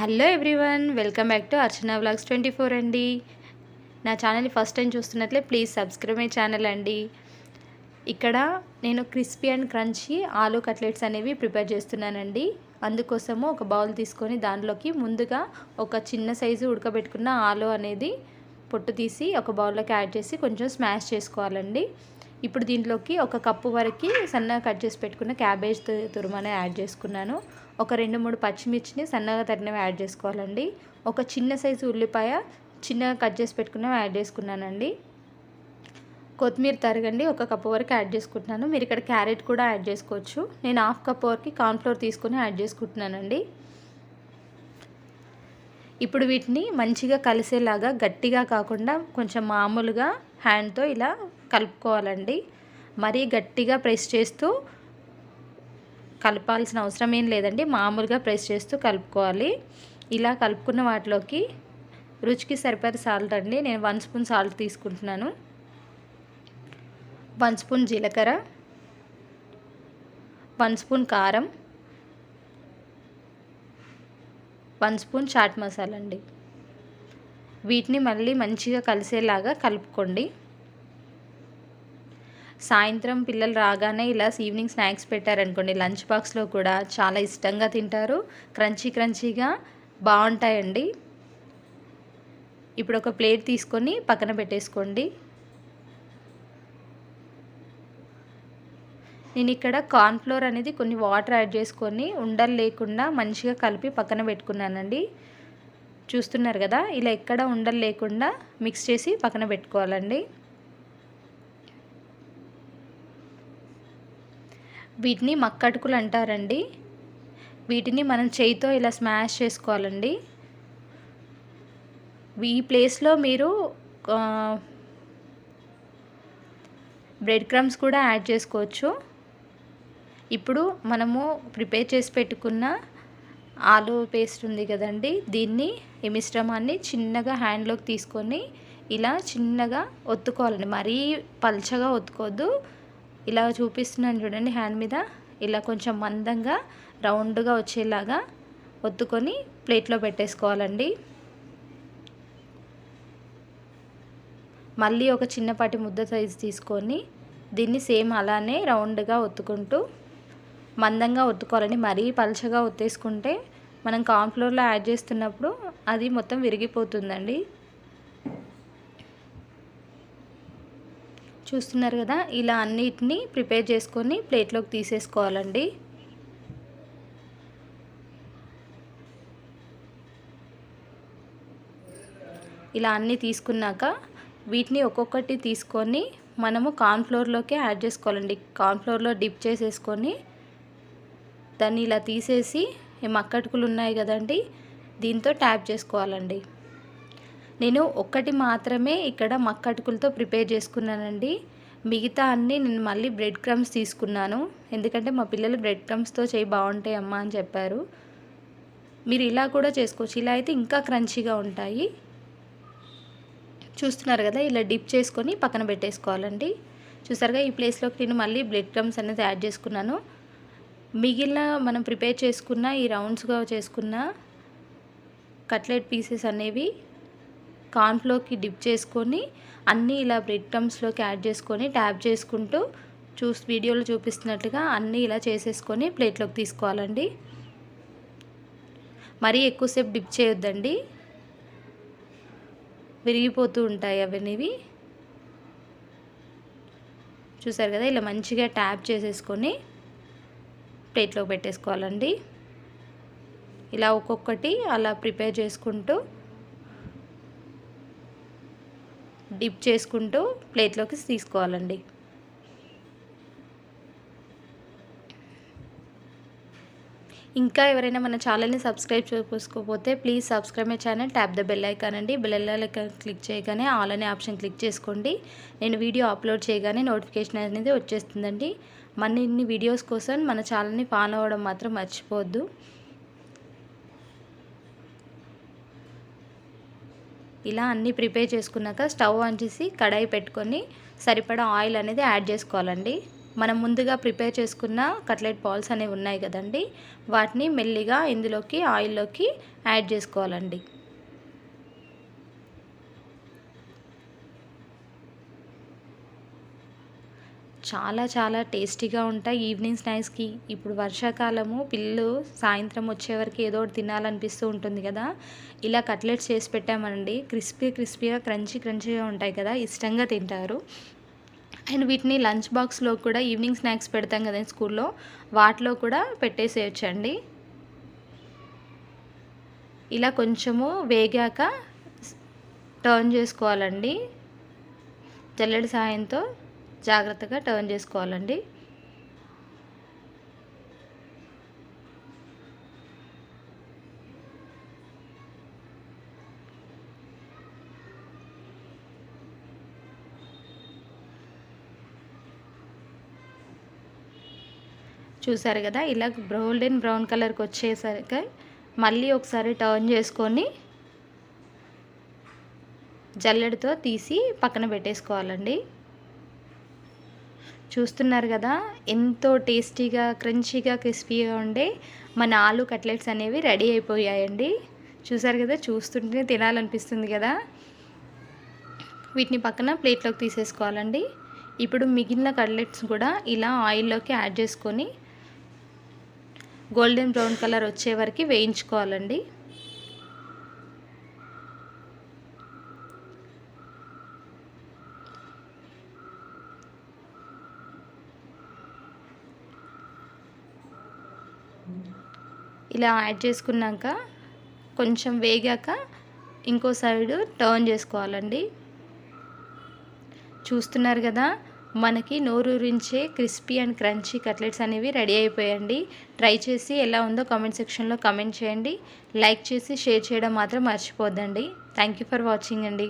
Hello everyone, welcome back to Archana vlogs 24 అండి. నా ఛానల్ని ఫస్ట్ టైం చూస్తున్నట్లే ప్లీజ్ సబ్స్క్రైబ్ మై ఛానల్ అండి. ఇక్కడ నేను crispy and crunchy aloo cutlets అనేవి ప్రిపేర్ చేస్తున్నానండి. అందుకోసము ఒక బౌల్ తీసుకొని దాంట్లోకి ముందుగా ఒక చిన్న సైజు ఉడకబెట్టుకున్న ఆలూ అనేది పొట్టు తీసి ఒక బౌల్లోకి యాడ్ చేసి కొంచెం స్మాష్ చేసుకోవాలండి. ఇప్పుడు దీంట్లోకి ఒక కప్పు వరకు సన్నగా కట్ చేసి పెట్టుకున్న క్యాబేజ్ తురుమనే యాడ్ చేసుకున్నాను. ఒక 2-3 పచ్చిమిర్చిని సన్నగా తరిగినవి యాడ్ చేసుకోవాలండి. ఒక చిన్న సైజు ఉల్లిపాయ చిన్నగా కట్ చేసి పెట్టుకున్నవి యాడ్ చేసుకున్నానండి. కొత్తిమీర తరగండి ఒక కప్పు వరకు యాడ్ చేసుకుంటున్నాను. మీరు ఇక్కడ క్యారెట్ కూడా యాడ్ చేసుకోవచ్చు. నేను హాఫ్ కప్ వరకు కార్న్ఫ్లోర్ తీసుకొని యాడ్ చేసుకుంటున్నానండి. ఇప్పుడు వీటిని మంచిగా కలిసేలాగా గట్టిగా కాకుండా కొంచెం మామూలుగా హ్యాండ్తో ఇలా కలుపుకోవాలండి. మరీ గట్టిగా ప్రెస్ చేస్తూ కలపాల్సిన అవసరం ఏం లేదండి, మామూలుగా ప్రెస్ చేస్తూ కలుపుకోవాలి. ఇలా కలుపుకున్న వాటిలోకి రుచికి సరిపడే సాల్ట్ అండి, నేను 1 స్పూన్ సాల్ట్ తీసుకుంటున్నాను. 1 స్పూన్ జీలకర్ర, 1 స్పూన్ కారం, 1 స్పూన్ చాట్ మసాలా అండి. వీటిని మళ్ళీ మంచిగా కలిసేలాగా కలుపుకోండి. సాయంత్రం పిల్లలు రాగానే ఇలా ఈవినింగ్ స్నాక్స్ పెట్టారనుకోండి, లంచ్ బాక్స్లో కూడా చాలా ఇష్టంగా తింటారు. క్రంచీగా బాగుంటాయండి. ఇప్పుడు ఒక ప్లేట్ తీసుకొని పక్కన పెట్టేసుకోండి. నేను ఇక్కడ కార్న్ఫ్లోర్ అనేది కొన్ని వాటర్ యాడ్ చేసుకొని ఉండలు లేకుండా మంచిగా కలిపి పక్కన పెట్టుకున్నానండి. చూస్తున్నారు కదా, ఇలా ఎక్కడ ఉండలు లేకుండా మిక్స్ చేసి పక్కన పెట్టుకోవాలండి. వీటిని మక్కటుకులు అంటారండి. వీటిని మనం చేయితో ఇలా స్మాష్ చేసుకోవాలండి. ఈ ప్లేస్లో మీరు బ్రెడ్ క్రమ్స్ కూడా యాడ్ చేసుకోవచ్చు. ఇప్పుడు మనము ప్రిపేర్ చేసి పెట్టుకున్న ఆలూ పేస్ట్ ఉంది కదండి, దీన్ని ఈ మిశ్రమాన్ని చిన్నగా హ్యాండ్లోకి తీసుకొని ఇలా చిన్నగా ఒత్తుకోవాలండి. మరీ పల్చగా ఒత్తుకోవద్దు. ఇలా చూపిస్తున్నాను చూడండి, హ్యాండ్ మీద ఇలా కొంచెం మందంగా రౌండ్గా వచ్చేలాగా ఒత్తుకొని ప్లేట్లో పెట్టేసుకోవాలండి. మళ్ళీ ఒక చిన్నపాటి ముద్ద సైజు తీసుకొని దీన్ని సేమ్ అలానే రౌండ్గా ఒత్తుకుంటూ మందంగా ఒత్తుకోవాలండి. మరీ పల్చగా ఒత్తేసుకుంటే మనం కార్న్ఫ్లోర్లో యాడ్ చేస్తున్నప్పుడు అది మొత్తం విరిగిపోతుందండి. చూస్తున్నారు కదా, ఇలా అన్నిటినీ ప్రిపేర్ చేసుకొని ప్లేట్లోకి తీసేసుకోవాలండి. ఇలా అన్నీ తీసుకున్నాక వీటిని ఒక్కొక్కటి తీసుకొని మనము కార్న్ఫ్లోర్లోకి యాడ్ చేసుకోవాలండి. కార్న్ఫ్లోర్లో డిప్ చేసేసుకొని దాన్ని ఇలా తీసేసి ఈ మక్కటుకులు ఉన్నాయి కదండి, దీంతో ట్యాప్ చేసుకోవాలండి. నేను ఒక్కటి మాత్రమే ఇక్కడ మక్కటుకులతో ప్రిపేర్ చేసుకున్నానండి. మిగతా అన్నీ నేను మళ్ళీ బ్రెడ్ క్రమ్స్ తీసుకున్నాను. ఎందుకంటే మా పిల్లలు బ్రెడ్ క్రమ్స్తో చేయి బాగుంటాయి అమ్మ అని చెప్పారు. మీరు ఇలా కూడా చేసుకోవచ్చు. ఇలా అయితే ఇంకా క్రంచీగా ఉంటాయి. చూస్తున్నారు కదా, ఇలా డిప్ చేసుకొని పక్కన పెట్టేసుకోవాలండి. చూసారుగా, ఈ ప్లేస్లోకి నేను మళ్ళీ బ్రెడ్ క్రమ్స్ అనేది యాడ్ చేసుకున్నాను. మిగిలిన మనం ప్రిపేర్ చేసుకున్న ఈ రౌండ్స్గా చేసుకున్న కట్లెట్ పీసెస్ అనేవి కార్న్ఫ్లోర్కి డిప్ చేసుకొని అన్నీ ఇలా బ్రెడ్ క్రమ్స్లోకి యాడ్ చేసుకొని ట్యాప్ చేసుకుంటూ వీడియోలో చూపిస్తున్నట్టుగా అన్నీ ఇలా చేసేసుకొని ప్లేట్లోకి తీసుకోవాలండి. మరీ ఎక్కువసేపు డిప్ చేయొద్దండి, విరిగిపోతూ ఉంటాయి అవన్నీ. చూసారు కదా, ఇలా మంచిగా ట్యాప్ చేసేసుకొని ప్లేట్లోకి పెట్టేసుకోవాలండి. ఇలా ఒక్కొక్కటి అలా ప్రిపేర్ చేసుకుంటూ డిప్ చేసుకుంటూ ప్లేట్లోకి తీసుకోవాలండి. ఇంకా ఎవరైనా మన ఛానల్ని సబ్స్క్రైబ్ చేసుకోకపోతే please subscribe my channel, tap the bell icon అండి. బెల్ ఐకాన్ క్లిక్ చేయగానే ఆల్ అనే ఆప్షన్ క్లిక్ చేసుకోండి. నేను వీడియో అప్లోడ్ చేయగానే నోటిఫికేషన్ అనేది వచ్చేస్తుందండి. మరిన్ని వీడియోస్ కోసం మన ఛానల్ని ఫాలో అవ్వడం మాత్రం మర్చిపోవద్దు. ఇలా అన్నీ ప్రిపేర్ చేసుకున్నాక స్టవ్ ఆన్ చేసి కడాయి పెట్టుకొని సరిపడా ఆయిల్ అనేది యాడ్ చేసుకోవాలండి. మనం ముందుగా ప్రిపేర్ చేసుకున్న కట్లెట్ బాల్స్ అనేవి ఉన్నాయి కదండి, వాటిని మెల్లిగా ఇందులోకి ఆయిల్లోకి యాడ్ చేసుకోవాలండి. చాలా చాలా టేస్టీగా ఉంటాయి ఈవినింగ్ స్నాక్స్కి. ఇప్పుడు వర్షాకాలము, పిల్లలు సాయంత్రం వచ్చే వరకు ఏదో ఒకటి తినాలనిపిస్తూ ఉంటుంది కదా, ఇలా కట్లెట్స్ చేసి పెట్టామండి, క్రిస్పీగా క్రంచీగా ఉంటాయి కదా, ఇష్టంగా తింటారు. అండ్ వీటిని లంచ్ బాక్స్లో కూడా ఈవినింగ్ స్నాక్స్ పెడతాం కదా స్కూల్లో, వాటిలో కూడా పెట్టేసేయచ్చండి. ఇలా కొంచెము వేగాక టర్న్ చేసుకోవాలండి, జల్లెడ సహాయంతో జాగ్రత్తగా టర్న్ చేసుకోవాలండి. చూసారు కదా, ఇలా గోల్డెన్ బ్రౌన్ కలర్కి వచ్చేసరికి మళ్ళీ ఒకసారి టర్న్ చేసుకొని జల్లెడతో తీసి పక్కన పెట్టేసుకోవాలండి. చూస్తున్నారు కదా, ఎంతో టేస్టీగా క్రంచీగా క్రిస్పీగా ఉండే మన ఆలు కట్లెట్స్ అనేవి రెడీ అయిపోయాయండి. చూసారు కదా, చూస్తుంటే తినాలనిపిస్తుంది కదా. వీటిని పక్కన ప్లేట్లోకి తీసేసుకోవాలండి. ఇప్పుడు మిగిలిన కట్లెట్స్ కూడా ఇలా ఆయిల్లోకి యాడ్ చేసుకొని గోల్డెన్ బ్రౌన్ కలర్ వచ్చే వరకు వేయించుకోవాలండి. ఇలా యాడ్ చేసుకున్నాక కొంచెం వేగాక ఇంకో సైడు టర్న్ చేసుకోవాలండి. చూస్తున్నారు కదా, మనకి నోరూరించే క్రిస్పీ అండ్ క్రంచీ కట్లెట్స్ అనేవి రెడీ అయిపోయాయండి. ట్రై చేసి ఎలా ఉందో కామెంట్ సెక్షన్లో కామెంట్ చేయండి. లైక్ చేసి షేర్ చేయడం మాత్రం మర్చిపోద్దండి. థ్యాంక్ యూ ఫర్ వాచింగ్ అండి.